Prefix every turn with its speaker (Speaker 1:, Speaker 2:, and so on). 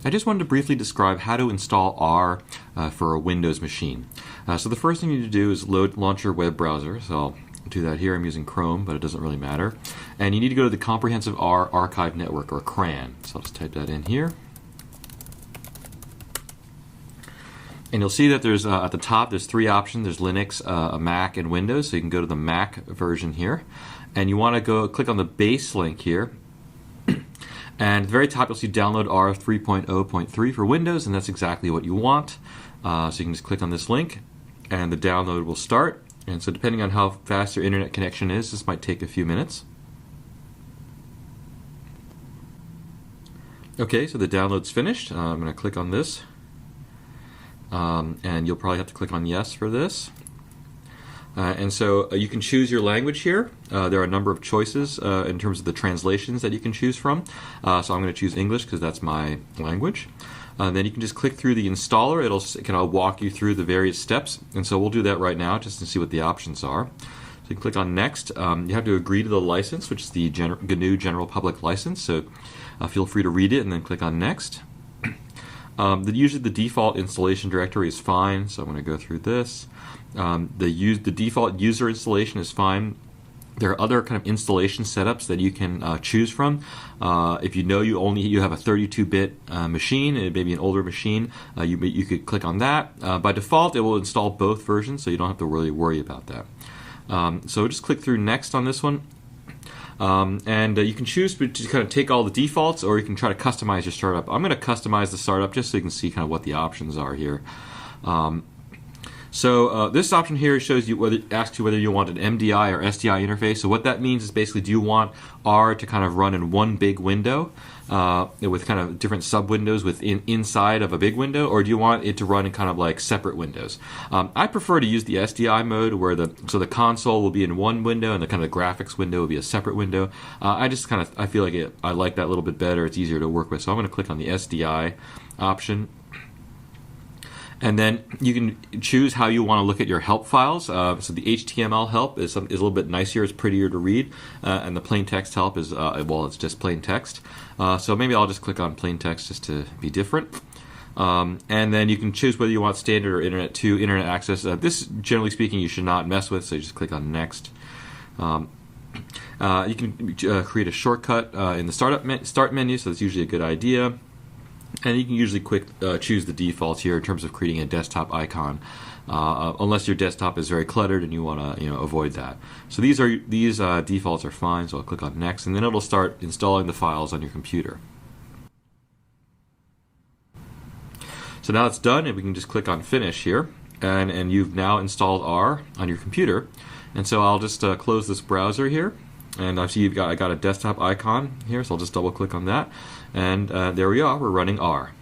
Speaker 1: I just wanted to briefly describe how to install R for a Windows machine. So the first thing you need to do is launch your web browser. So I'll do that here. I'm using Chrome, but it doesn't really matter. And you need to go to the Comprehensive R Archive Network, or CRAN. So I'll just type that in here. And you'll see that there's at the top there's three options. There's Linux, a Mac, and Windows. So you can go to the Mac version here. And you want to go click on the base link here. And at the very top, you'll see download R 3.0.3 for Windows, and that's exactly what you want. So you can just click on this link, and the download will start. And so depending on how fast your internet connection is, this might take a few minutes. Okay, so the download's finished. I'm going to click on this. And you'll probably have to click on yes for this. And so you can choose your language here. There are a number of choices in terms of the translations that you can choose from. So I'm going to choose English because that's my language. Then you can just click through the installer. It'll kind of walk you through the various steps. And so we'll do that right now just to see what the options are. So you can click on Next. You have to agree to the license, which is the GNU General Public License. So feel free to read it and then click on Next. Usually the default installation directory is fine, so I'm going to go through this. The default user installation is fine. There are other kind of installation setups that you can choose from. If you know you have a 32-bit machine, maybe an older machine, you could click on that. By default, it will install both versions, so you don't have to really worry about that. So just click through Next on this one. And you can choose to kind of take all the defaults, or you can try to customize your startup. I'm going to customize the startup just so you can see kind of what the options are here. This option here shows you asks you whether you want an MDI or SDI interface. So what that means is basically, do you want R to kind of run in one big window with kind of different sub windows inside of a big window, or do you want it to run in kind of like separate windows? I prefer to use the SDI mode, where the console will be in one window and the kind of graphics window will be a separate window. I feel like I like that a little bit better. It's easier to work with. So I'm going to click on the SDI option. And then you can choose how you want to look at your help files. So the HTML help is a little bit nicer, it's prettier to read, and the plain text help is, it's just plain text. So maybe I'll just click on plain text just to be different. And then you can choose whether you want standard or internet access. This, generally speaking, you should not mess with, so you just click on Next. You can create a shortcut in the start menu, so that's usually a good idea. And you can usually choose the defaults here in terms of creating a desktop icon, unless your desktop is very cluttered and you want to avoid that. So these defaults are fine. So I'll click on Next, and then it'll start installing the files on your computer. So now it's done, and we can just click on Finish here, and you've now installed R on your computer. And so I'll just close this browser here. And I see I got a desktop icon here, so I'll just double click on that. And there we are, we're running R.